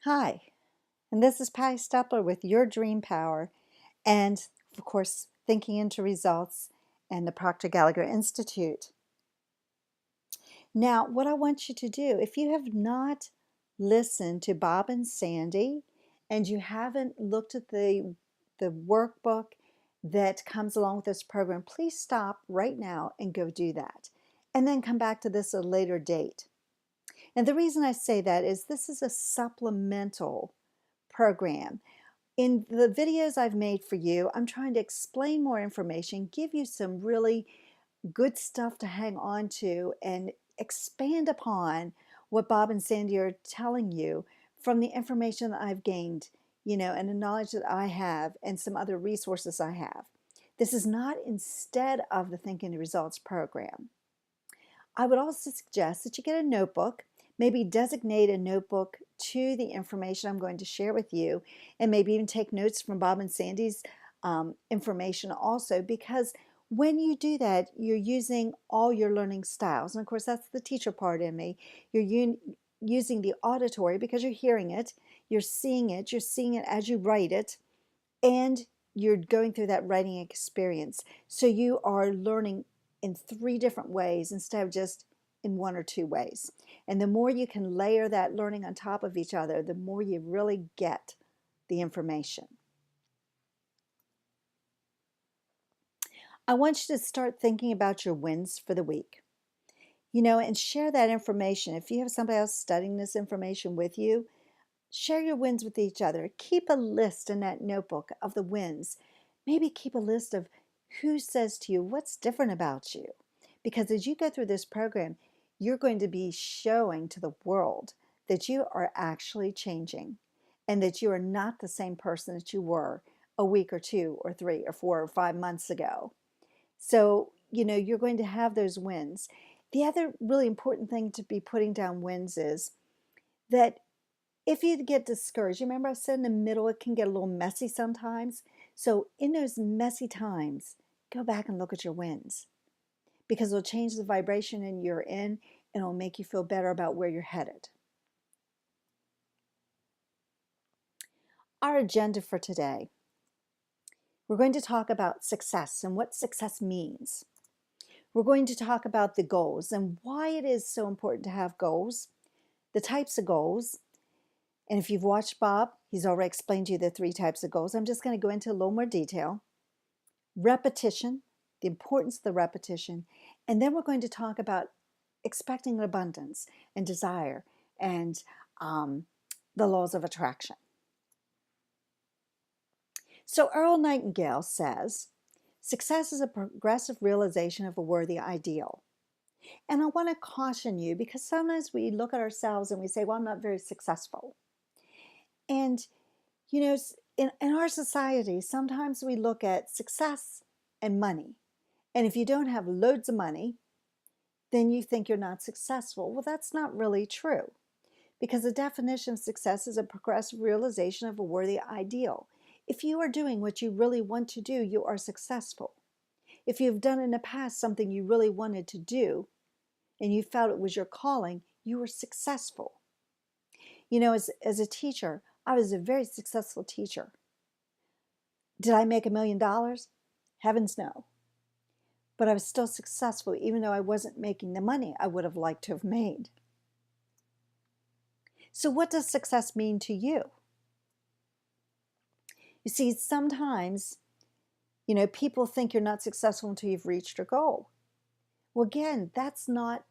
Hi, and this is Patty Stepler with Your Dream Power, and of course, Thinking into Results and the Proctor Gallagher Institute. Now, what I want you to do, if you have not listened to Bob and Sandy, and you haven't looked at the workbook that comes along with this program, please stop right now and go do that, and then come back to this at a later date. And the reason I say that is this is a supplemental program. In the videos I've made for you, I'm trying to explain more information, give you some really good stuff to hang on to, and expand upon what Bob and Sandy are telling you from the information that I've gained, and the knowledge that I have, and some other resources I have. This is not instead of the Thinking the Results program. I would also suggest that you get a notebook, maybe designate a notebook to the information I'm going to share with you, and maybe even take notes from Bob and Sandy's information also, because when you do that, you're using all your learning styles. And of course, that's the teacher part in me. You're using the auditory because you're hearing it, you're seeing it as you write it, and you're going through that writing experience. So you are learning in 3 different ways instead of just in 1 or 2 ways. And the more you can layer that learning on top of each other, the more you really get the information. I want you to start thinking about your wins for the week. And share that information. If you have somebody else studying this information with you, share your wins with each other. Keep a list in that notebook of the wins. Maybe keep a list of who says to you what's different about you. Because as you go through this program, you're going to be showing to the world that you are actually changing and that you are not the same person that you were a week or 2 or 3 or 4 or 5 months ago. So, you're going to have those wins. The other really important thing to be putting down wins is that if you get discouraged, you remember I said in the middle it can get a little messy sometimes. So in those messy times, go back and look at your wins, because it'll change the vibration and you're in, and it'll make you feel better about where you're headed. Our agenda for today, we're going to talk about success and what success means. We're going to talk about the goals and why it is so important to have goals, the types of goals. And if you've watched Bob, he's already explained to you the 3 types of goals. I'm just going to go into a little more detail. Repetition, the importance of the repetition. And then we're going to talk about expecting abundance and desire and the laws of attraction. So Earl Nightingale says, success is a progressive realization of a worthy ideal. And I want to caution you, because sometimes we look at ourselves and we say, well, I'm not very successful. And, in our society, sometimes we look at success and money. And if you don't have loads of money, then you think you're not successful. Well, that's not really true, because the definition of success is a progressive realization of a worthy ideal. If you are doing what you really want to do, you are successful. If you've done in the past something you really wanted to do and you felt it was your calling, you were successful. As a teacher, I was a very successful teacher. Did I make $1 million? Heavens no. But I was still successful, even though I wasn't making the money I would have liked to have made. So what does success mean to you? You see, sometimes, people think you're not successful until you've reached your goal. Well, again, that's not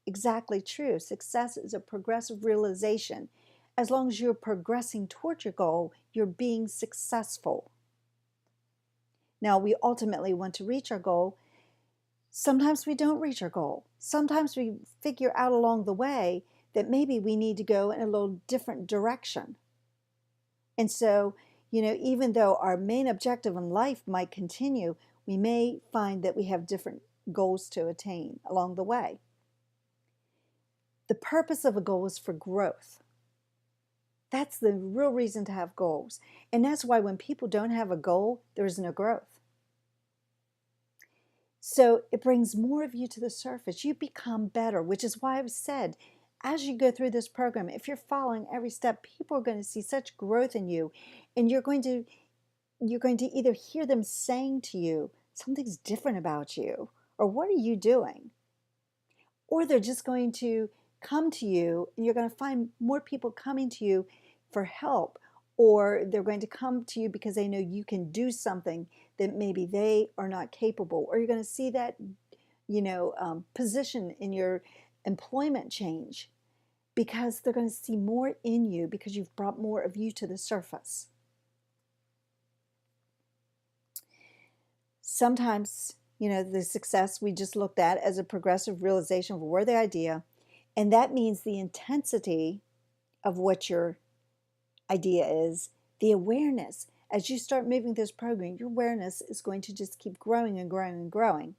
exactly true. Success is a progressive realization. As long as you're progressing toward your goal, you're being successful. Now, we ultimately want to reach our goal. Sometimes we don't reach our goal. Sometimes we figure out along the way that maybe we need to go in a little different direction. And so, even though our main objective in life might continue, we may find that we have different goals to attain along the way. The purpose of a goal is for growth. That's the real reason to have goals. And that's why when people don't have a goal, there is no growth. So it brings more of you to the surface. You become better, which is why I've said as you go through this program, if you're following every step, people are going to see such growth in you, and you're going to either hear them saying to you, something's different about you, or what are you doing? Or they're just going to come to you, and you're going to find more people coming to you for help, or they're going to come to you because they know you can do something that maybe they are not capable, or you're going to see that position in your employment change because they're going to see more in you because you've brought more of you to the surface. Sometimes, the success we just looked at as a progressive realization of a worthy idea, and that means the intensity of what your idea is, the awareness. As you start moving this program, your awareness is going to just keep growing and growing and growing.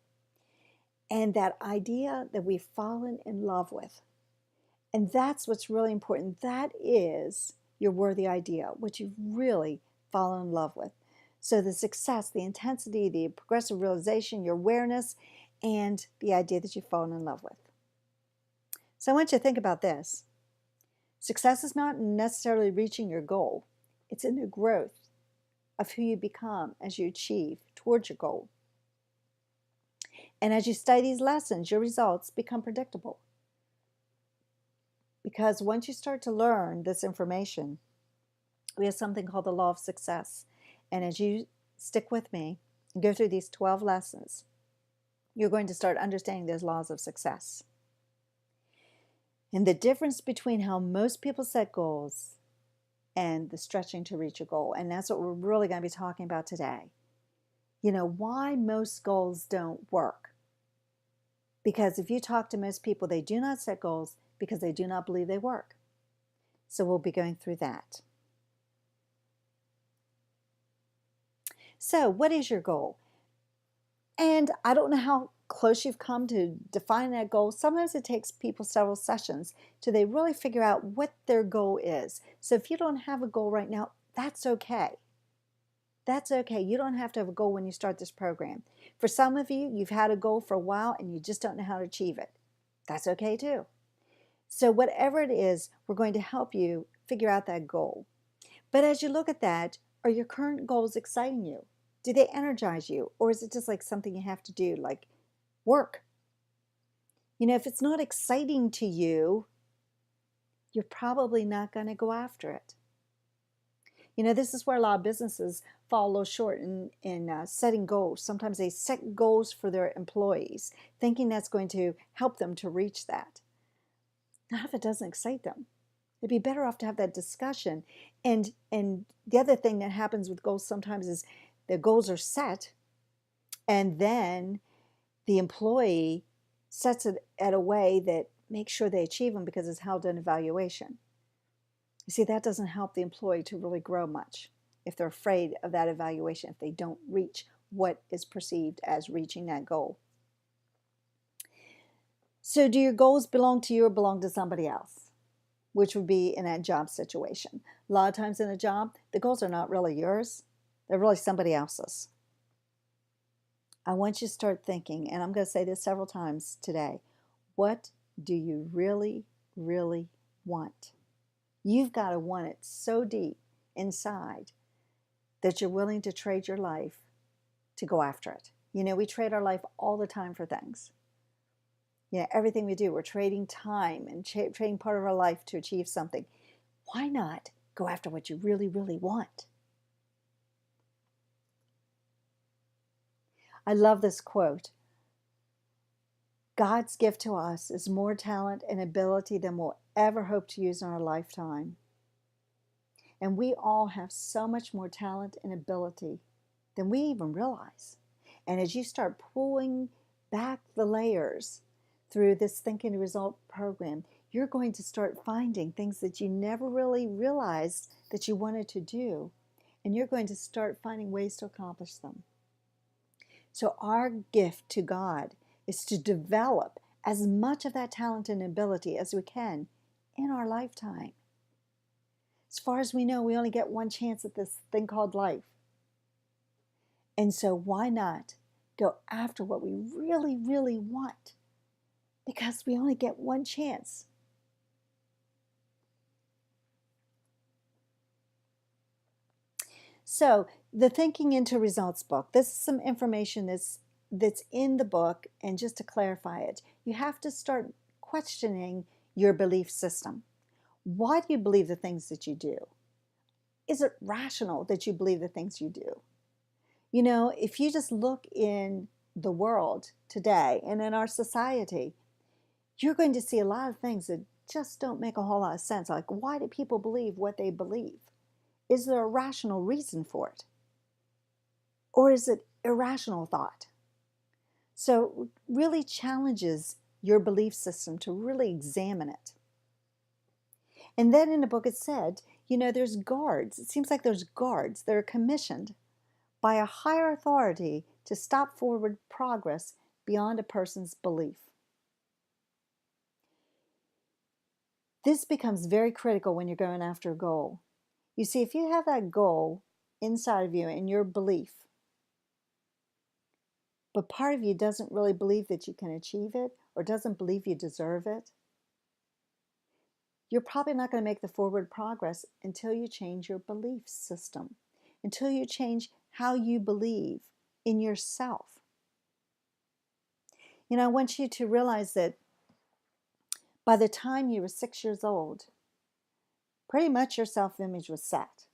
And that idea that we've fallen in love with. And that's what's really important. That is your worthy idea, what you've really fallen in love with. So the success, the intensity, the progressive realization, your awareness, and the idea that you've fallen in love with. So I want you to think about this. Success is not necessarily reaching your goal. It's in the growth of who you become as you achieve towards your goal. And as you study these lessons, your results become predictable. Because once you start to learn this information, we have something called the law of success. And as you stick with me and go through these 12 lessons, you're going to start understanding those laws of success. And the difference between how most people set goals and the stretching to reach a goal. And that's what we're really going to be talking about today. Why most goals don't work. Because if you talk to most people, they do not set goals because they do not believe they work. So we'll be going through that. So what is your goal? And I don't know how close you've come to defining that goal. Sometimes it takes people several sessions till they really figure out what their goal is. So if you don't have a goal right now, that's okay. That's okay. You don't have to have a goal when you start this program. For some of you, you've had a goal for a while and you just don't know how to achieve it. That's okay too. So whatever it is, we're going to help you figure out that goal. But as you look at that, are your current goals exciting you? Do they energize you? Or is it just like something you have to do, like work? If it's not exciting to you, you're probably not going to go after it. This is where a lot of businesses fall a little short in setting goals. Sometimes they set goals for their employees, thinking that's going to help them to reach that. Not if it doesn't excite them. They'd be better off to have that discussion. And the other thing that happens with goals sometimes is the goals are set, and then the employee sets it at a way that makes sure they achieve them because it's held in evaluation. You see, that doesn't help the employee to really grow much if they're afraid of that evaluation, if they don't reach what is perceived as reaching that goal. So do your goals belong to you or belong to somebody else? Which would be in that job situation. A lot of times in a job, the goals are not really yours. They're really somebody else's. I want you to start thinking, and I'm going to say this several times today, what do you really, really want? You've got to want it so deep inside that you're willing to trade your life to go after it. We trade our life all the time for things. Everything we do, we're trading time and trading part of our life to achieve something. Why not go after what you really, really want? I love this quote. God's gift to us is more talent and ability than we'll ever hope to use in our lifetime. And we all have so much more talent and ability than we even realize. And as you start pulling back the layers through this Think and Result program, you're going to start finding things that you never really realized that you wanted to do. And you're going to start finding ways to accomplish them. So our gift to God is to develop as much of that talent and ability as we can in our lifetime. As far as we know, we only get one chance at this thing called life. And so why not go after what we really, really want? Because we only get one chance. So the Thinking into Results book, this is some information that's in the book, and just to clarify it, you have to start questioning your belief system. Why do you believe the things that you do? Is it rational that you believe the things you do? You know, if you just look in the world today and in our society, you're going to see a lot of things that just don't make a whole lot of sense. Like, why do people believe what they believe? Is there a rational reason for it? Or is it irrational thought? So it really challenges your belief system to really examine it. And then in the book it said, you know, there's guards. It seems like there's guards that are commissioned by a higher authority to stop forward progress beyond a person's belief. This becomes very critical when you're going after a goal. You see, if you have that goal inside of you and your belief, but part of you doesn't really believe that you can achieve it or doesn't believe you deserve it, you're probably not going to make the forward progress until you change your belief system, until you change how you believe in yourself. You know, I want you to realize that by the time you were 6 years old, pretty much your self-image was set.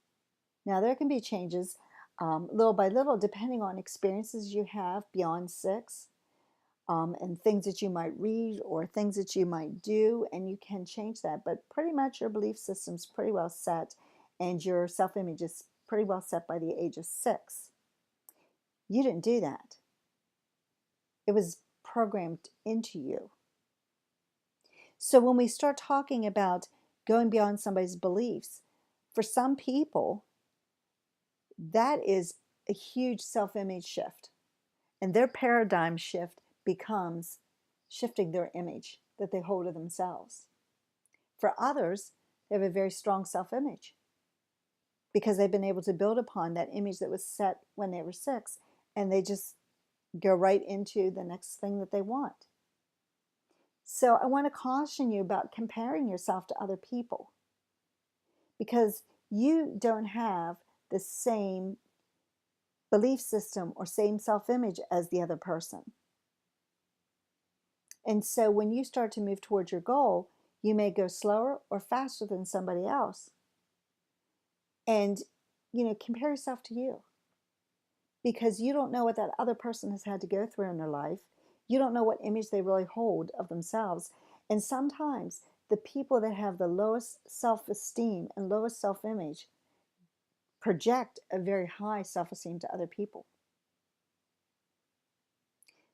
Now, there can be changes little by little depending on experiences you have beyond 6. And things that you might read or things that you might do, and you can change that. But pretty much your belief system's pretty well set, and your self-image is pretty well set by the age of 6. You didn't do that. It was programmed into you. So when we start talking about going beyond somebody's beliefs, for some people, that is a huge self-image shift. And their paradigm shift becomes shifting their image that they hold of themselves. For others, they have a very strong self-image because they've been able to build upon that image that was set when they were 6, and they just go right into the next thing that they want. So I want to caution you about comparing yourself to other people, because you don't have the same belief system or same self-image as the other person. And so when you start to move towards your goal, you may go slower or faster than somebody else. And, you know, compare yourself to you, because you don't know what that other person has had to go through in their life. You don't know what image they really hold of themselves. And sometimes the people that have the lowest self-esteem and lowest self-image project a very high self-esteem to other people.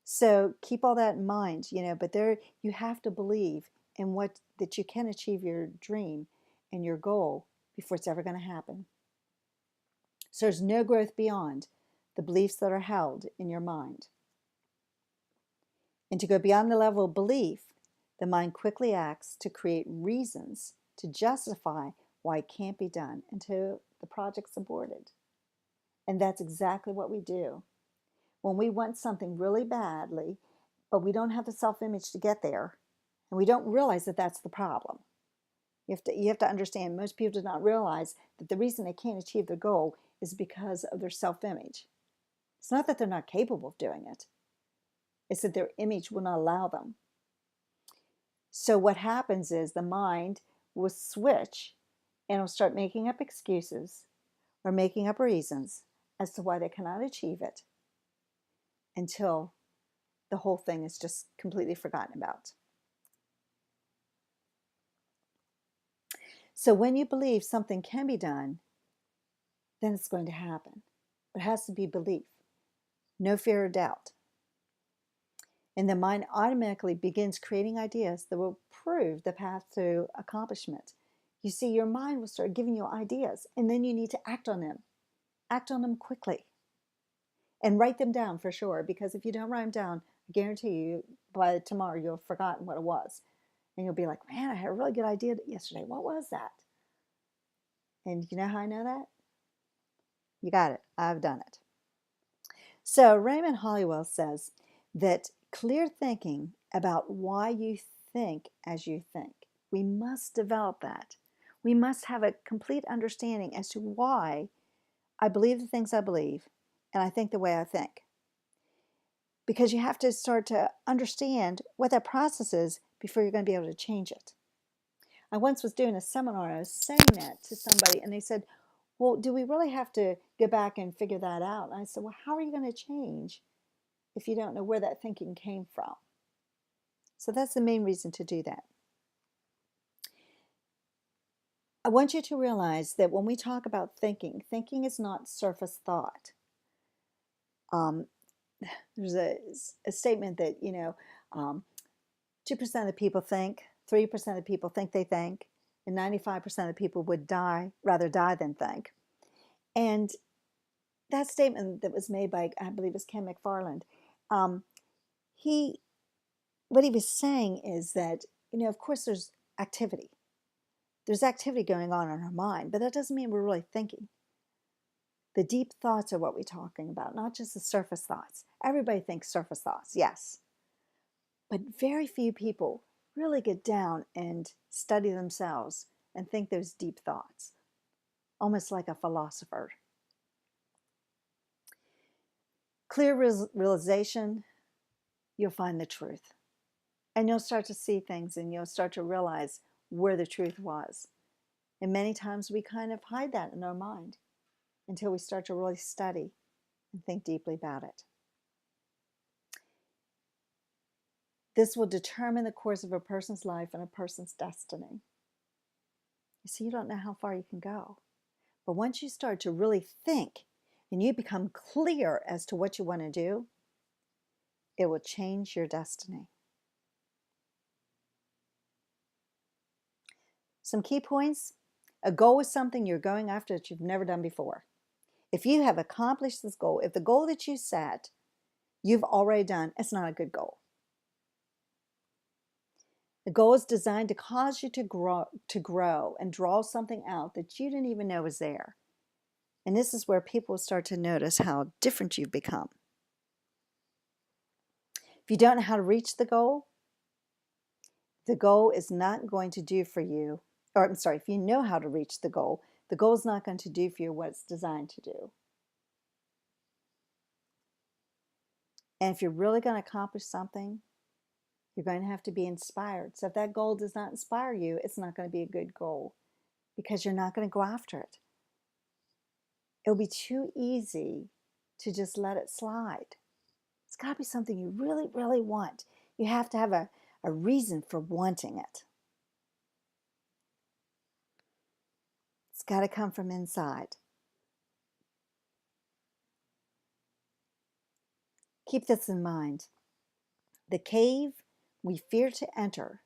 So keep all that in mind, you know, but there you have to believe in what that you can achieve your dream and your goal before it's ever going to happen. So there's no growth beyond the beliefs that are held in your mind. And to go beyond the level of belief, the mind quickly acts to create reasons to justify why it can't be done until the project's aborted. And that's exactly what we do. When we want something really badly, but we don't have the self-image to get there, and we don't realize that that's the problem. You have to understand, most people do not realize that the reason they can't achieve their goal is because of their self-image. It's not that they're not capable of doing it. It's that their image will not allow them. So what happens is the mind will switch and will start making up excuses or making up reasons as to why they cannot achieve it until the whole thing is just completely forgotten about. So when you believe something can be done, then it's going to happen. It has to be belief, no fear or doubt. And the mind automatically begins creating ideas that will prove the path to accomplishment. You see, your mind will start giving you ideas, and then you need to act on them. Act on them quickly. And write them down for sure, because if you don't write them down, I guarantee you by tomorrow you'll have forgotten what it was. And you'll be like, man, I had a really good idea yesterday. What was that? And you know how I know that? You got it. I've done it. So Raymond Hollywell says that clear thinking about why you think as you think. We must develop that. We must have a complete understanding as to why I believe the things I believe, and I think the way I think. Because you have to start to understand what that process is before you're going to be able to change it. I once was doing a seminar and I was saying that to somebody, and they said, well, do we really have to go back and figure that out? And I said, well, how are you going to change if you don't know where that thinking came from? So that's the main reason to do that. I want you to realize that when we talk about thinking, thinking is not surface thought. There's a statement that, 2% of the people think, 3% of the people think they think, and 95% of the people would rather die than think. And that statement that was made by, I believe it was Ken McFarland, what he was saying is that, of course there's activity. There's activity going on in our mind, but that doesn't mean we're really thinking. The deep thoughts are what we're talking about, not just the surface thoughts. Everybody thinks surface thoughts, yes. But very few people really get down and study themselves and think those deep thoughts, almost like a philosopher. Clear realization, you'll find the truth. And you'll start to see things and you'll start to realize where the truth was. And many times we kind of hide that in our mind until we start to really study and think deeply about it. This will determine the course of a person's life and a person's destiny. You see, you don't know how far you can go. But once you start to really think and you become clear as to what you want to do, it will change your destiny. Some key points. A goal is something you're going after that you've never done before. If you have accomplished this goal, if the goal that you set, you've already done, it's not a good goal. The goal is designed to cause you to grow and draw something out that you didn't even know was there. And this is where people start to notice how different you've become. If you don't know how to reach the goal is not going to do for you, or I'm sorry, if you know how to reach the goal is not going to do for you what it's designed to do. And if you're really going to accomplish something, you're going to have to be inspired. So if that goal does not inspire you, it's not going to be a good goal because you're not going to go after it. It'll be too easy to just let it slide. It's got to be something you really, really want. You have to have a reason for wanting it. It's got to come from inside. Keep this in mind. The cave we fear to enter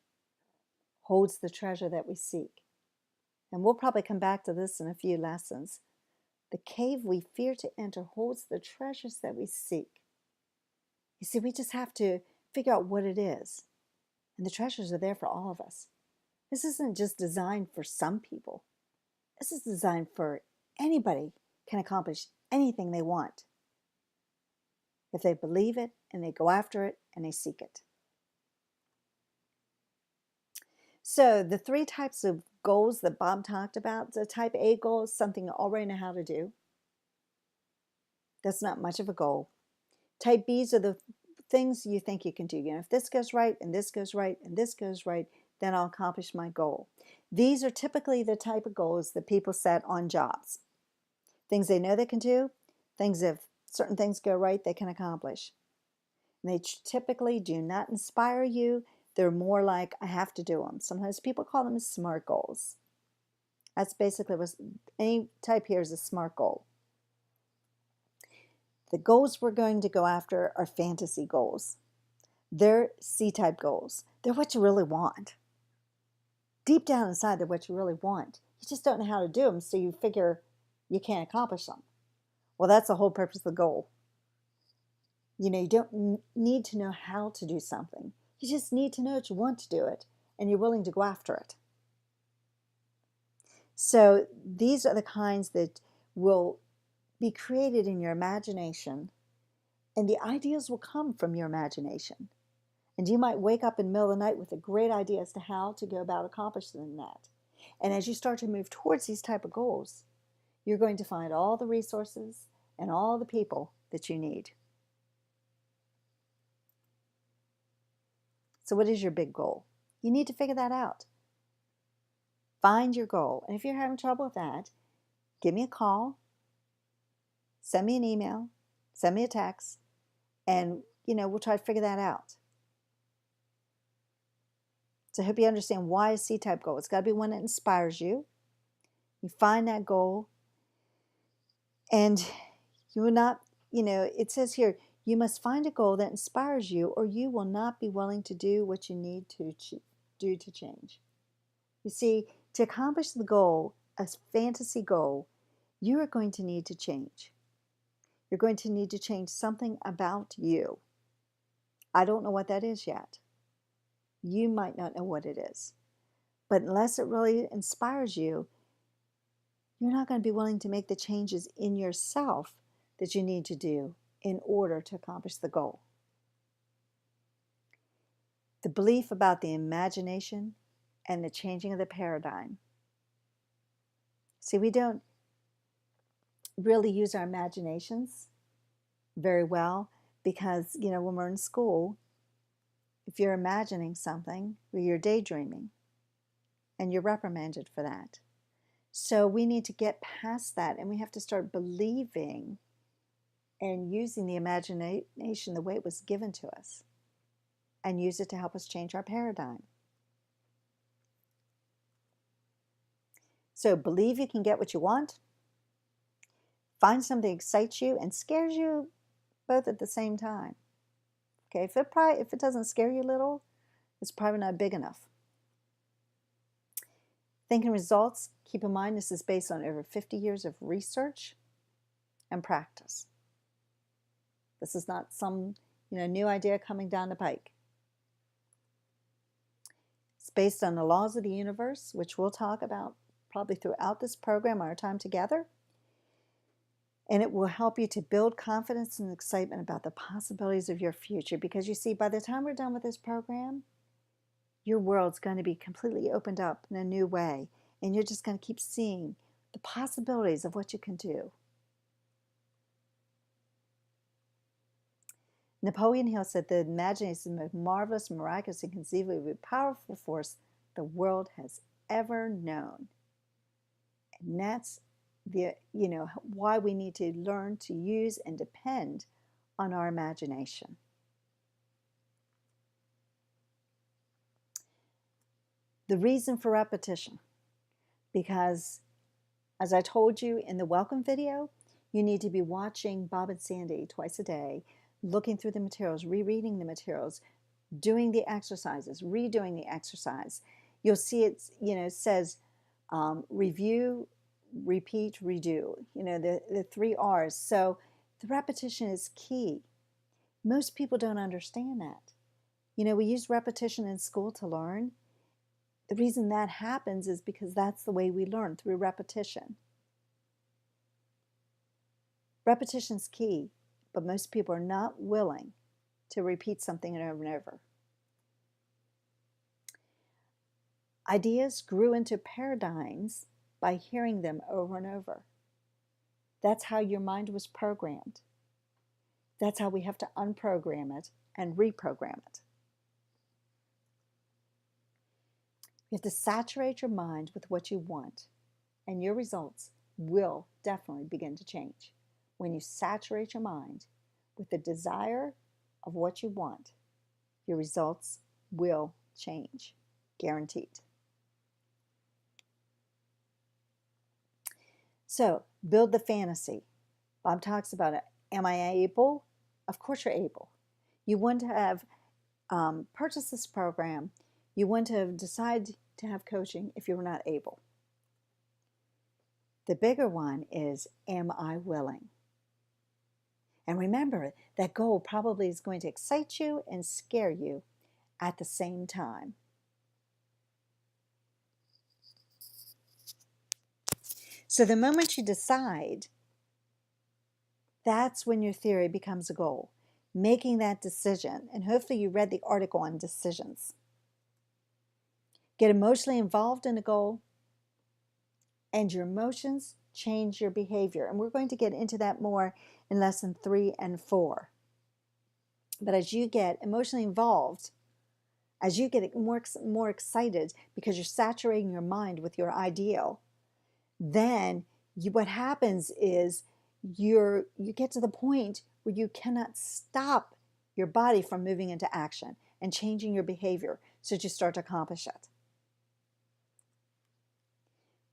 holds the treasure that we seek. And we'll probably come back to this in a few lessons. The cave we fear to enter holds the treasures that we seek. You see, we just have to figure out what it is. And the treasures are there for all of us. This isn't just designed for some people. This is designed for anybody can accomplish anything they want if they believe it and they go after it and they seek it. So the 3 types of goals that Bob talked about, the type A goal is something you already know how to do. That's not much of a goal. Type B's are the things you think you can do. If this goes right and this goes right and this goes right, then I'll accomplish my goal. These are typically the type of goals that people set on jobs. Things they know they can do, things if certain things go right, they can accomplish. And they typically do not inspire you. They're more like, I have to do them. Sometimes people call them SMART goals. That's basically what any type here is a SMART goal. The goals we're going to go after are fantasy goals. They're C-type goals. They're what you really want. Deep down inside, they're what you really want. You just don't know how to do them, so you figure you can't accomplish them. Well, that's the whole purpose of the goal. You don't need to know how to do something. You just need to know that you want to do it, and you're willing to go after it. So these are the kinds that will be created in your imagination, and the ideas will come from your imagination. And you might wake up in the middle of the night with a great idea as to how to go about accomplishing that. And as you start to move towards these type of goals, you're going to find all the resources and all the people that you need. So what is your big goal? You need to figure that out. Find your goal. And if you're having trouble with that, give me a call, send me an email, send me a text, and we'll try to figure that out. So I hope you understand why a C-type goal. It's got to be one that inspires you. You find that goal, and you will not, it says here, you must find a goal that inspires you, or you will not be willing to do what you need to do to change. You see, to accomplish the goal, a fantasy goal, you are going to need to change. You're going to need to change something about you. I don't know what that is yet. You might not know what it is. But unless it really inspires you, you're not going to be willing to make the changes in yourself that you need to do in order to accomplish the goal. The belief about the imagination and the changing of the paradigm. See, we don't really use our imaginations very well because, when we're in school, if you're imagining something, well, you're daydreaming, and you're reprimanded for that. So we need to get past that, and we have to start believing and using the imagination the way it was given to us, and use it to help us change our paradigm. So believe you can get what you want. Find something that excites you and scares you both at the same time. Okay, if it doesn't scare you a little, it's probably not big enough. Thinking results, keep in mind this is based on over 50 years of research and practice. This is not some new idea coming down the pike. It's based on the laws of the universe, which we'll talk about probably throughout this program, our time together. And it will help you to build confidence and excitement about the possibilities of your future. Because you see, by the time we're done with this program, your world's going to be completely opened up in a new way. And you're just going to keep seeing the possibilities of what you can do. Napoleon Hill said, the imagination is the most marvelous, miraculous, and conceivably powerful force the world has ever known. And that's why we need to learn to use and depend on our imagination. The reason for repetition, because as I told you in the welcome video, you need to be watching Bob and Sandy twice a day, looking through the materials, rereading the materials, doing the exercises, redoing the exercise. You'll see it says review, repeat, redo, the 3 R's. So the repetition is key. Most people don't understand that. We use repetition in school to learn. The reason that happens is because that's the way we learn, through repetition. Repetition's key, but most people are not willing to repeat something over and over. Ideas grew into paradigms by hearing them over and over. That's how your mind was programmed. That's how we have to unprogram it and reprogram it. You have to saturate your mind with what you want, and your results will definitely begin to change. When you saturate your mind with the desire of what you want, your results will change, guaranteed. So, build the fantasy. Bob talks about it. Am I able? Of course you're able. You wouldn't have purchased this program. You wouldn't have decided to have coaching if you were not able. The bigger one is, am I willing? And remember, that goal probably is going to excite you and scare you at the same time. So the moment you decide, that's when your theory becomes a goal. Making that decision, and hopefully you read the article on decisions. Get emotionally involved in a goal and your emotions change your behavior. And we're going to get into that more in lesson 3 and 4. But as you get emotionally involved, as you get more excited because you're saturating your mind with your ideal, then what happens is you get to the point where you cannot stop your body from moving into action and changing your behavior so that you start to accomplish it.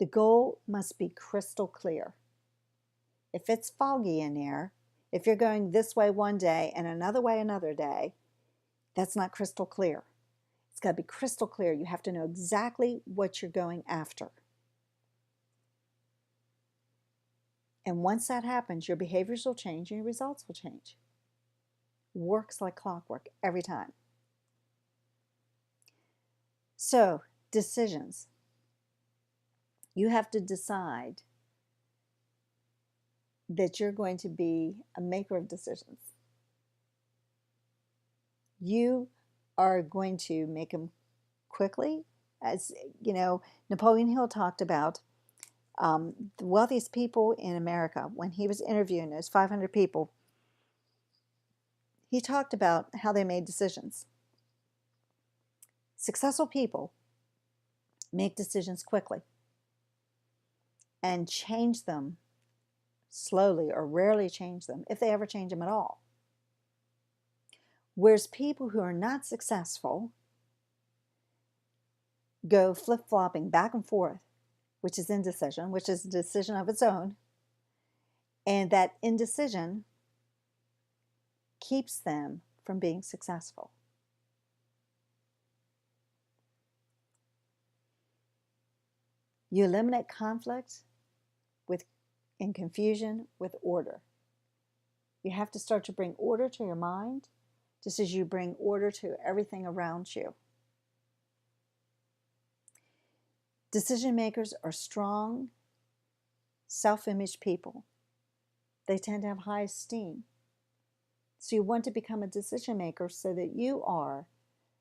The goal must be crystal clear. If it's foggy in there, if you're going this way one day and another way another day, that's not crystal clear. It's got to be crystal clear. You have to know exactly what you're going after. And once that happens, your behaviors will change and your results will change. Works like clockwork every time. So, decisions. You have to decide that you're going to be a maker of decisions. You are going to make them quickly. As you know, Napoleon Hill talked about the wealthiest people in America. When he was interviewing those 500 people, he talked about how they made decisions. Successful people make decisions quickly and change them slowly or rarely change them, if they ever change them at all. Whereas people who are not successful go flip-flopping back and forth, which is indecision, which is a decision of its own, and that indecision keeps them from being successful. You eliminate conflict and confusion with order. You have to start to bring order to your mind, just as you bring order to everything around you. Decision makers are strong, self-image people. They tend to have high esteem. So you want to become a decision maker so that you are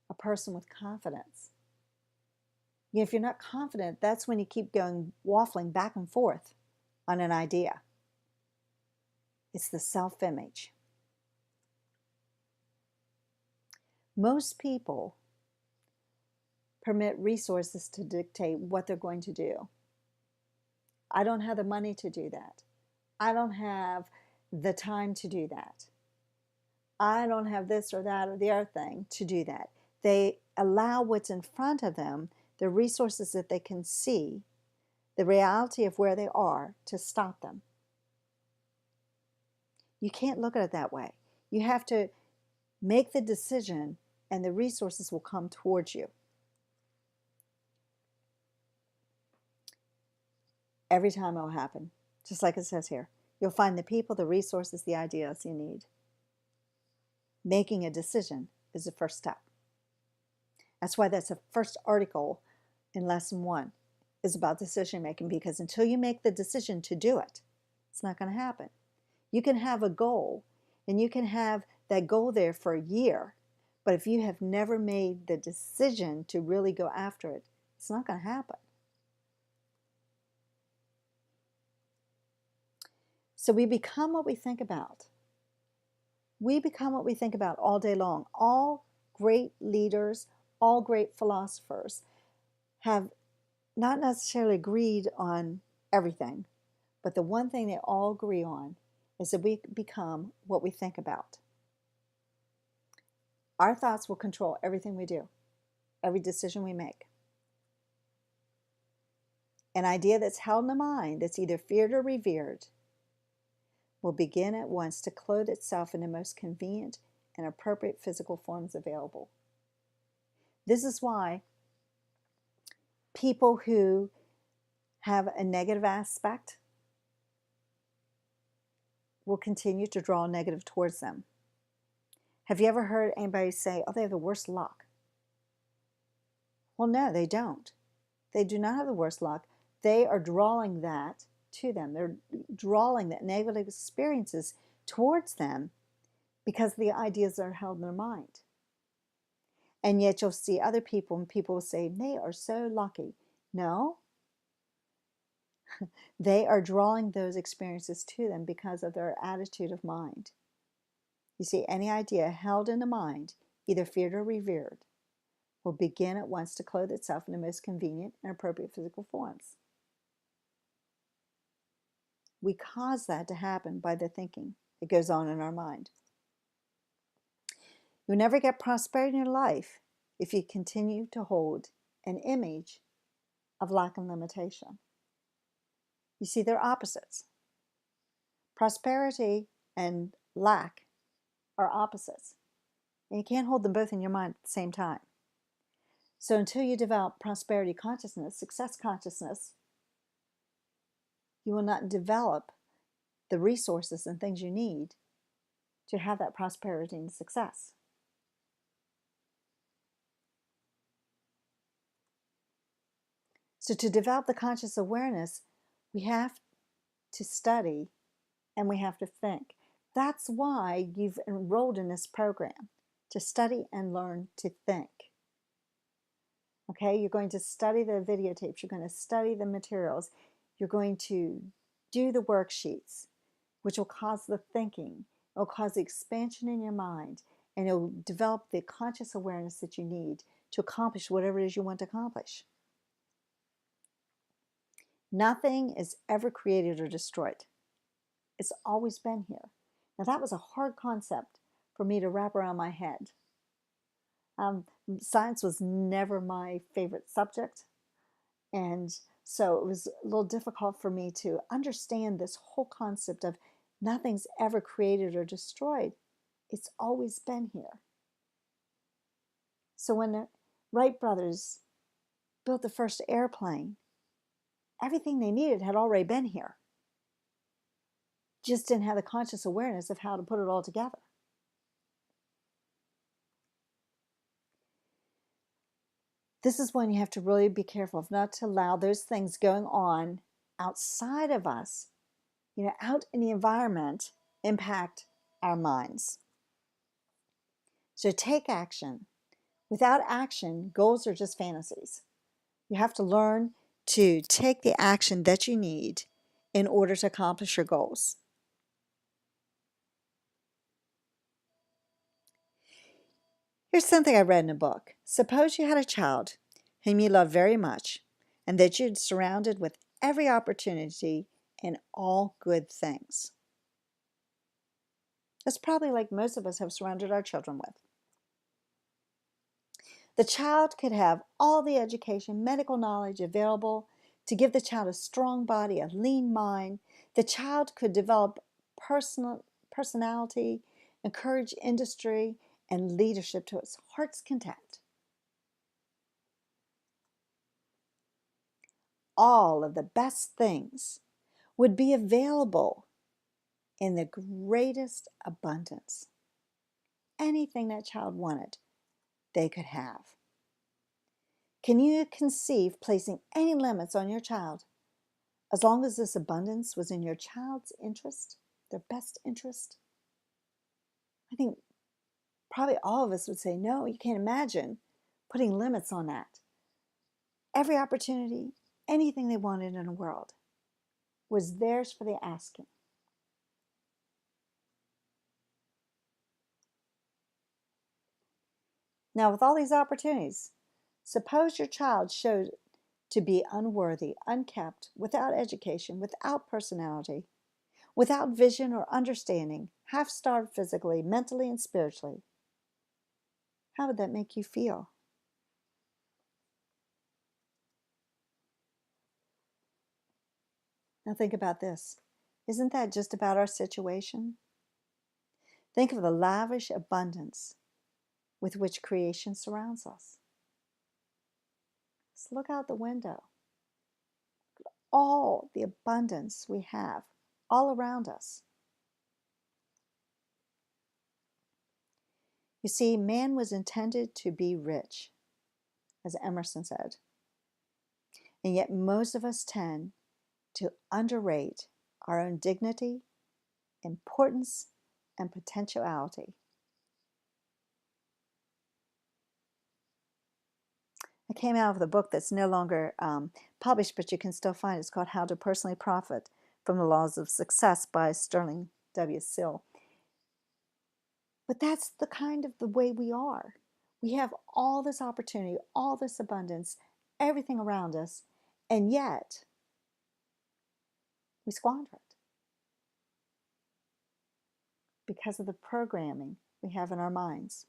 a person with confidence. If you're not confident, that's when you keep going waffling back and forth on an idea. It's the self-image. Most people permit resources to dictate what they're going to do. I don't have the money to do that. I don't have the time to do that. I don't have this or that or the other thing to do that. They allow what's in front of them, the resources that they can see, the reality of where they are, to stop them. You can't look at it that way. You have to make the decision and the resources will come towards you. Every time it will happen, just like it says here. You'll find the people, the resources, the ideas you need. Making a decision is the first step. That's why that's the first article in lesson 1 is about decision making, because until you make the decision to do it, it's not going to happen. You can have a goal and you can have that goal there for a year, but if you have never made the decision to really go after it, it's not going to happen. So we become what we think about. We become what we think about all day long. All great leaders, all great philosophers have not necessarily agreed on everything, but the one thing they all agree on is that we become what we think about. Our thoughts will control everything we do, every decision we make. An idea that's held in the mind, that's either feared or revered, will begin at once to clothe itself in the most convenient and appropriate physical forms available. This is why people who have a negative aspect will continue to draw negative towards them. Have you ever heard anybody say, oh, they have the worst luck? Well, no, they don't. They do not have the worst luck. They are drawing that to them. They're drawing that negative experiences towards them because the ideas are held in their mind. And yet you'll see other people and people will say, they are so lucky. No. They are drawing those experiences to them because of their attitude of mind. You see, any idea held in the mind, either feared or revered, will begin at once to clothe itself in the most convenient and appropriate physical forms. We cause that to happen by the thinking that goes on in our mind. You'll never get prosperity in your life if you continue to hold an image of lack and limitation. You see, they're opposites. Prosperity and lack are opposites. And you can't hold them both in your mind at the same time. So until you develop prosperity consciousness, success consciousness, you will not develop the resources and things you need to have that prosperity and success. So to develop the conscious awareness, we have to study and we have to think. That's why you've enrolled in this program, to study and learn to think. Okay, you're going to study the videotapes, you're going to study the materials, you're going to do the worksheets, which will cause the thinking, it will cause the expansion in your mind, and it will develop the conscious awareness that you need to accomplish whatever it is you want to accomplish. Nothing is ever created or destroyed. It's always been here. Now that was a hard concept for me to wrap around my head. Science was never my favorite subject, and so it was a little difficult for me to understand this whole concept of nothing's ever created or destroyed. It's always been here. So when the Wright brothers built the first airplane, everything they needed had already been here. Just didn't have the conscious awareness of how to put it all together. This is when you have to really be careful of not to allow those things going on outside of us, out in the environment, impact our minds. So take action. Without action, goals are just fantasies. You have to learn to take the action that you need in order to accomplish your goals. Here's something I read in a book. Suppose you had a child whom you love very much and that you'd surrounded with every opportunity and all good things. That's probably like most of us have surrounded our children with. The child could have all the education, medical knowledge available to give the child a strong body, a lean mind. The child could develop personality, encourage industry, and leadership to its heart's content. All of the best things would be available in the greatest abundance. Anything that child wanted, they could have. Can you conceive placing any limits on your child as long as this abundance was in your child's interest, their best interest? I think probably all of us would say, no, you can't imagine putting limits on that. Every opportunity, anything they wanted in the world was theirs for the asking. Now, with all these opportunities, suppose your child showed to be unworthy, unkept, without education, without personality, without vision or understanding, half-starved physically, mentally, and spiritually. How would that make you feel? Now think about this. Isn't that just about our situation? Think of the lavish abundance with which creation surrounds us. Let's look out the window. All the abundance we have all around us. You see, man was intended to be rich, as Emerson said. And yet most of us tend to underrate our own dignity, importance, and potentiality. I came out with a book that's no longer published, but you can still find it. It's called How to Personally Profit from the Laws of Success by Sterling W. Sill. But that's the kind of the way we are. We have all this opportunity, all this abundance, everything around us, and yet we squander it because of the programming we have in our minds.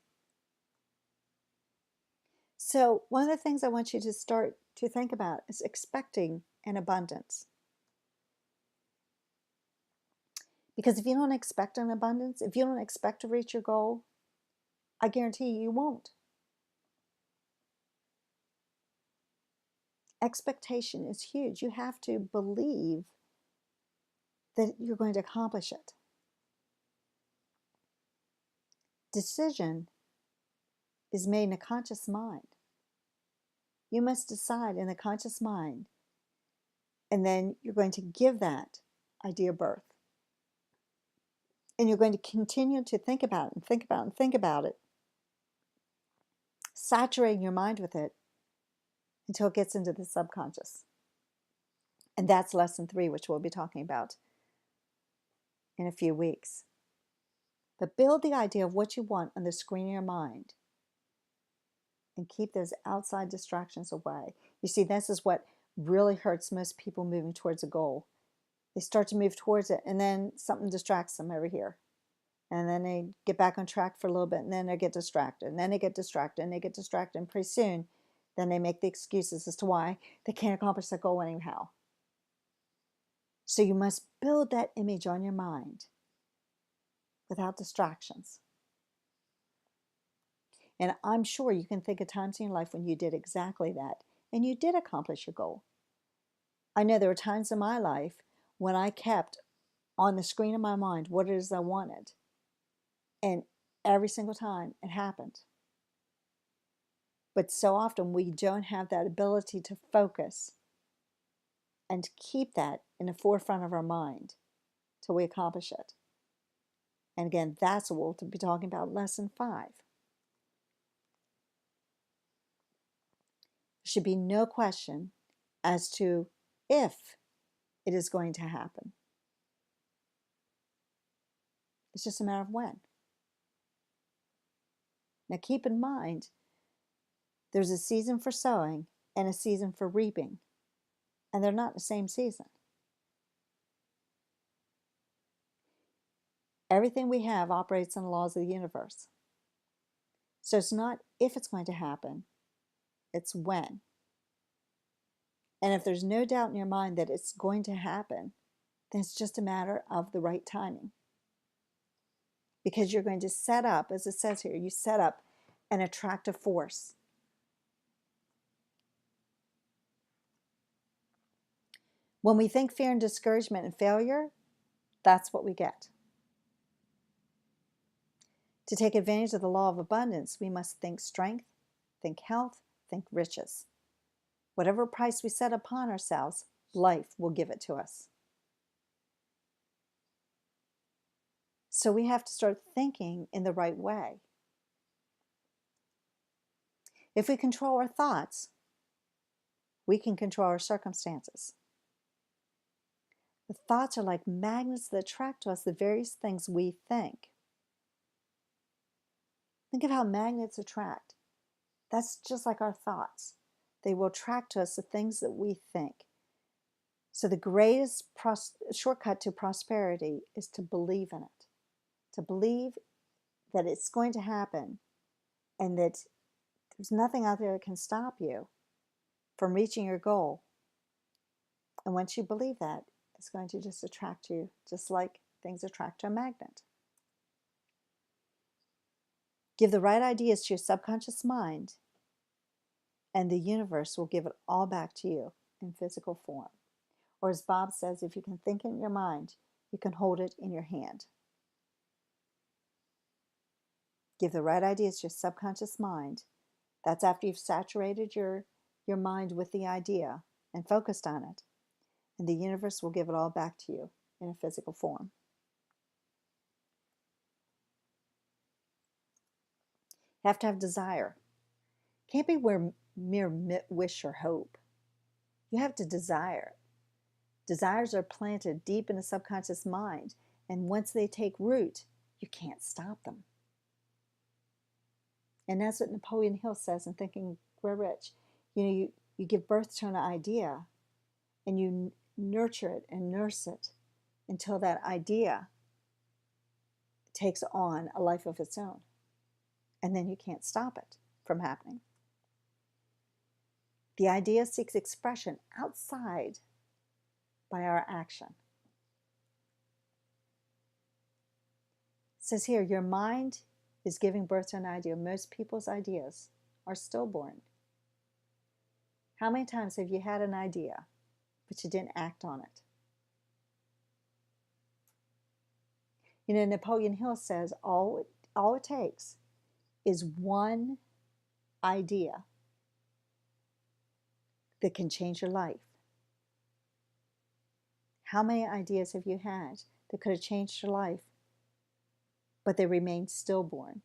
So one of the things I want you to start to think about is expecting an abundance. Because if you don't expect an abundance, if you don't expect to reach your goal, I guarantee you won't. Expectation is huge. You have to believe that you're going to accomplish it. Decision is made in a conscious mind. You must decide in a conscious mind, and then you're going to give that idea birth. And you're going to continue to think about it and think about it and think about it, saturating your mind with it until it gets into the subconscious. And that's lesson 3, which we'll be talking about in a few weeks. But build the idea of what you want on the screen of your mind and keep those outside distractions away. You see, this is what really hurts most people moving towards a goal. They start to move towards it, and then something distracts them over here. And then they get back on track for a little bit, and then they get distracted, and then they get distracted, and they get distracted, and pretty soon, then they make the excuses as to why they can't accomplish their goal anyhow. So you must build that image on your mind without distractions. And I'm sure you can think of times in your life when you did exactly that, and you did accomplish your goal. I know there were times in my life when I kept on the screen of my mind what it is I wanted. And every single time it happened. But so often we don't have that ability to focus and to keep that in the forefront of our mind till we accomplish it. And again, that's what we'll be talking about, lesson 5. There should be no question as to if it is going to happen. It's just a matter of when. Now keep in mind, there's a season for sowing and a season for reaping, and they're not the same season. Everything we have operates on the laws of the universe. So it's not if it's going to happen, it's when. And if there's no doubt in your mind that it's going to happen, then it's just a matter of the right timing. Because you're going to set up, as it says here, you set up an attractive force. When we think fear and discouragement and failure, that's what we get. To take advantage of the law of abundance, we must think strength, think health, think riches. Whatever price we set upon ourselves, life will give it to us. So we have to start thinking in the right way. If we control our thoughts, we can control our circumstances. The thoughts are like magnets that attract to us the various things we think. Think of how magnets attract. That's just like our thoughts. They will attract to us the things that we think. So the greatest shortcut to prosperity is to believe in it. To believe that it's going to happen and that there's nothing out there that can stop you from reaching your goal. And once you believe that, it's going to just attract you, just like things attract to a magnet. Give the right ideas to your subconscious mind, and the universe will give it all back to you in physical form. Or as Bob says, if you can think in your mind, you can hold it in your hand. Give the right ideas to your subconscious mind. That's after you've saturated your mind with the idea and focused on it. And the universe will give it all back to you in a physical form. You have to have desire. Can't be mere wish or hope. You have to desire it. Desires are planted deep in the subconscious mind, and once they take root, you can't stop them. And that's what Napoleon Hill says in Think and Grow Rich. You give birth to an idea, and you nurture it and nurse it until that idea takes on a life of its own. And then you can't stop it from happening. The idea seeks expression outside by our action. It says here, your mind is giving birth to an idea. Most people's ideas are stillborn. How many times have you had an idea, but you didn't act on it? You know, Napoleon Hill says all it takes is one idea that can change your life. How many ideas have you had that could have changed your life, but they remained stillborn?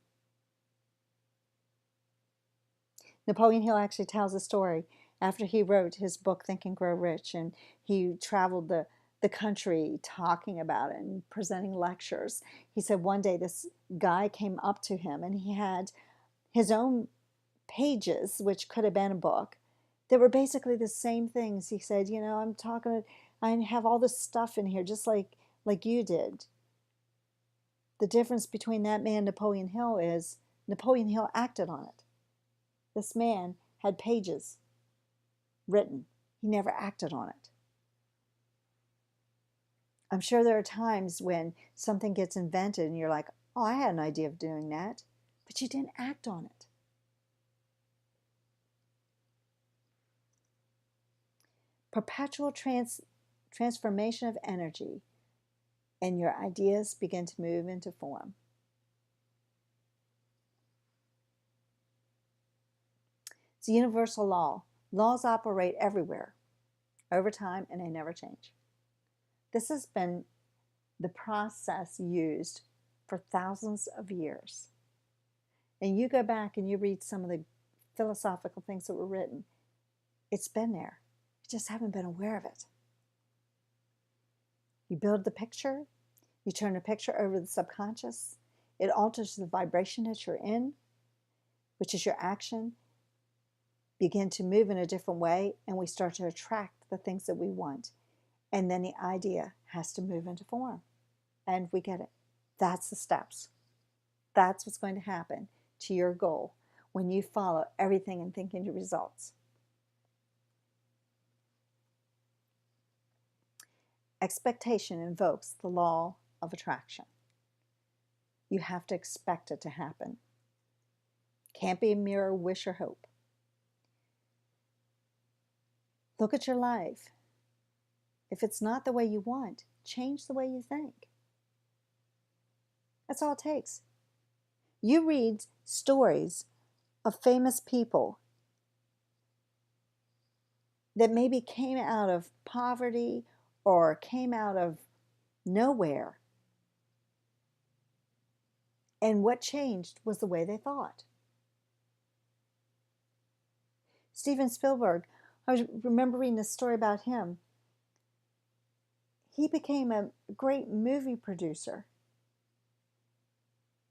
Napoleon Hill actually tells a story after he wrote his book, Think and Grow Rich, and he traveled the country talking about it and presenting lectures. He said one day this guy came up to him and he had his own pages, which could have been a book, that were basically the same things. He said, you know, I have all this stuff in here just like you did. The difference between that man and Napoleon Hill is Napoleon Hill acted on it. This man had pages written. He never acted on it. I'm sure there are times when something gets invented and you're like, oh, I had an idea of doing that, but you didn't act on it. Perpetual transformation of energy, and your ideas begin to move into form. It's a universal law. Laws operate everywhere, over time, and they never change. This has been the process used for thousands of years. And you go back and you read some of the philosophical things that were written. It's been there. You just haven't been aware of it. You build the picture. You turn the picture over to the subconscious. It alters the vibration that you're in, which is your action. Begin to move in a different way, and we start to attract the things that we want. And then the idea has to move into form. And we get it. That's the steps. That's what's going to happen to your goal when you follow everything and think into results. Expectation invokes the law of attraction. You have to expect it to happen. Can't be a mere wish or hope. Look at your life. If it's not the way you want, change the way you think. That's all it takes. You read stories of famous people that maybe came out of poverty or came out of nowhere. And what changed was the way they thought. Steven Spielberg, I remember reading a story about him. He became a great movie producer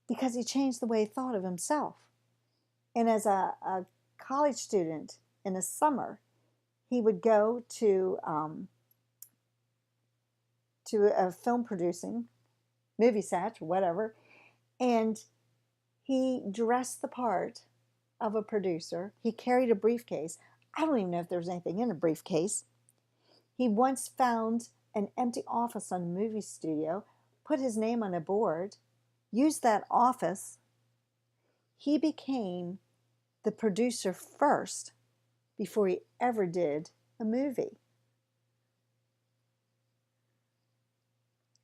because he changed the way he thought of himself. And as a college student in the summer, he would go to a film producing, movie set or whatever, and he dressed the part of a producer. He carried a briefcase. I don't even know if there was anything in a briefcase. He once found an empty office on a movie studio, put his name on a board, used that office. He became the producer first before he ever did a movie.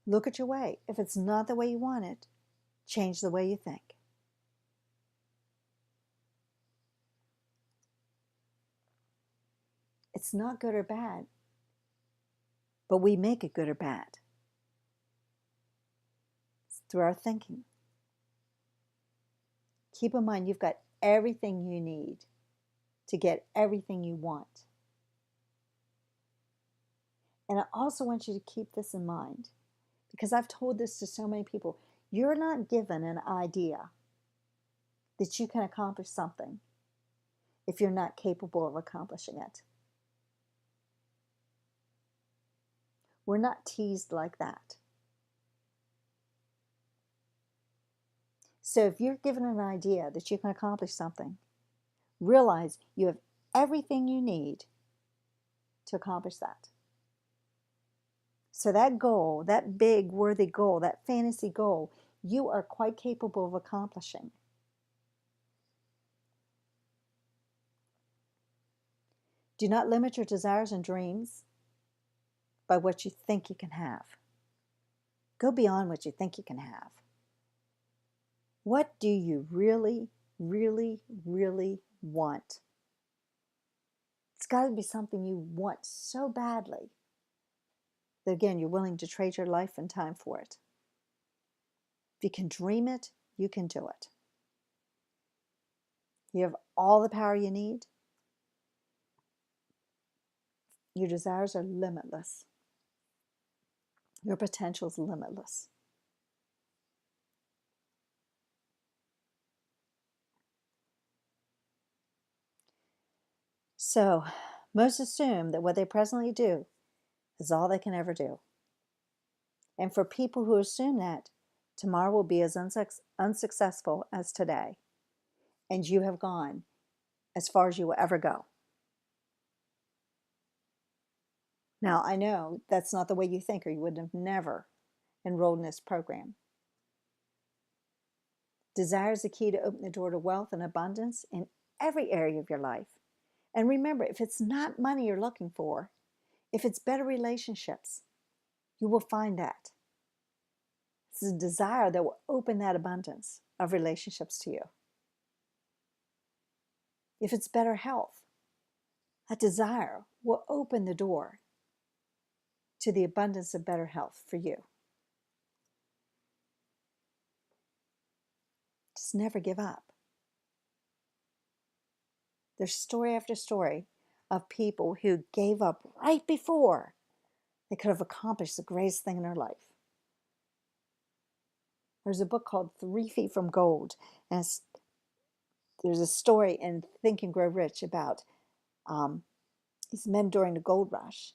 Look at your way. If it's not the way you want it, change the way you think. It's not good or bad, but we make it good or bad. It's through our thinking. Keep in mind, you've got everything you need to get everything you want. And I also want you to keep this in mind because I've told this to so many people. You're not given an idea that you can accomplish something if you're not capable of accomplishing it. We're not teased like that. So if you're given an idea that you can accomplish something, realize you have everything you need to accomplish that. So that goal, that big worthy goal, that fantasy goal, you are quite capable of accomplishing. Do not limit your desires and dreams by what you think you can have. Go beyond what you think you can have. What do you really, really, really want? It's got to be something you want so badly that, again, you're willing to trade your life and time for it. If you can dream it, you can do it. You have all the power you need. Your desires are limitless. Your potential is limitless. So, most assume that what they presently do is all they can ever do. And for people who assume that, tomorrow will be as unsuccessful as today. And you have gone as far as you will ever go. Now, I know that's not the way you think, or you would have never enrolled in this program. Desire is the key to open the door to wealth and abundance in every area of your life. And remember, if it's not money you're looking for, if it's better relationships, you will find that. It's a desire that will open that abundance of relationships to you. If it's better health, that desire will open the door to the abundance of better health for you. Just never give up. There's story after story of people who gave up right before they could have accomplished the greatest thing in their life. There's a book called 3 Feet from Gold, and there's a story in Think and Grow Rich about these men during the gold rush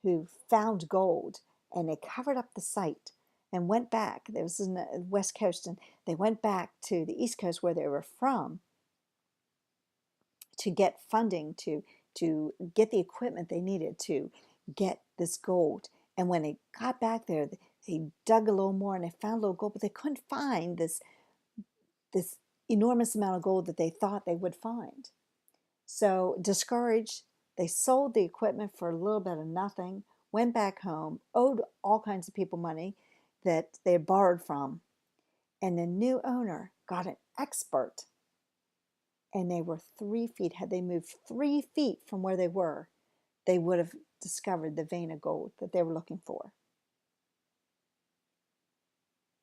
who found gold, and they covered up the site and went back. It was in the West Coast, and they went back to the East Coast where they were from to get funding to get the equipment they needed to get this gold. And when they got back there, they dug a little more and they found a little gold, but they couldn't find this enormous amount of gold that they thought they would find. So discouraged, they sold the equipment for a little bit of nothing, went back home, owed all kinds of people money that they had borrowed from. And the new owner got an expert, and they were 3 feet. Had they moved 3 feet from where they were, they would have discovered the vein of gold that they were looking for.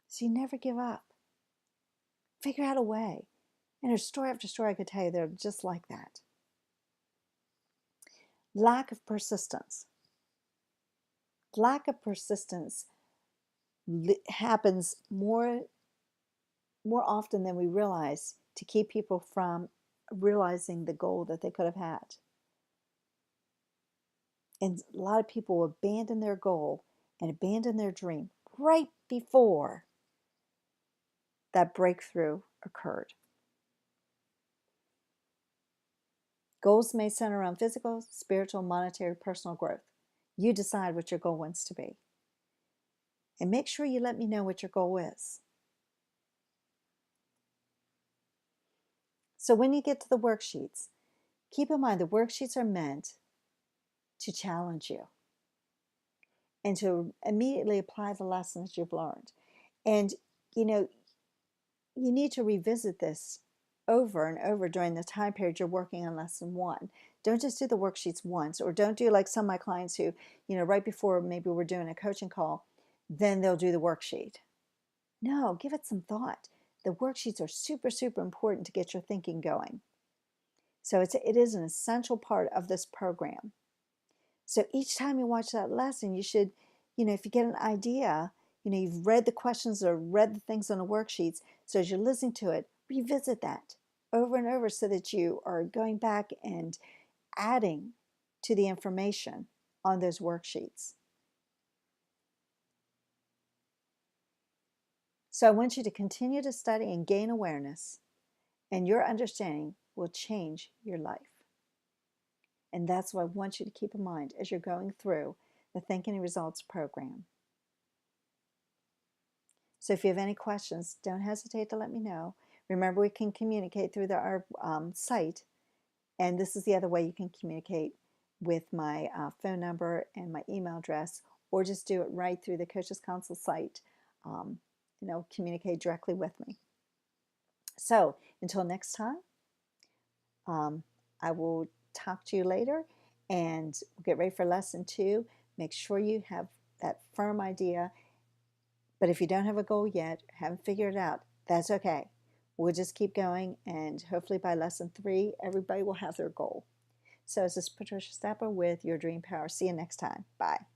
So you never give up. Figure out a way. And there's story after story I could tell you that are just like that. Lack of persistence. Lack of persistence happens more often than we realize to keep people from realizing the goal that they could have had. And a lot of people abandon their goal and abandon their dream right before that breakthrough occurred. Goals may center around physical, spiritual, monetary, personal growth. You decide what your goal wants to be. And make sure you let me know what your goal is. So when you get to the worksheets, keep in mind the worksheets are meant to challenge you and to immediately apply the lessons you've learned. And, you need to revisit this over and over during the time period you're working on lesson 1. Don't just do the worksheets once, or don't do like some of my clients who, right before maybe we're doing a coaching call, then they'll do the worksheet. No, give it some thought. The worksheets are super, super important to get your thinking going. So it is an essential part of this program. So each time you watch that lesson, you should, if you get an idea, you've read the questions or read the things on the worksheets. So as you're listening to it, revisit that over and over so that you are going back and adding to the information on those worksheets. So I want you to continue to study and gain awareness, and your understanding will change your life. And that's what I want you to keep in mind as you're going through the Thinking Results program. So if you have any questions, don't hesitate to let me know. Remember, we can communicate through our site, and this is the other way you can communicate with my phone number and my email address, or just do it right through the Coaches Council site. Communicate directly with me. So until next time, I will talk to you later, and we'll get ready for lesson 2. Make sure you have that firm idea. But if you don't have a goal yet, haven't figured it out, that's okay. We'll just keep going, and hopefully by lesson 3, everybody will have their goal. So this is Patricia Stapper with Your Dream Power. See you next time. Bye.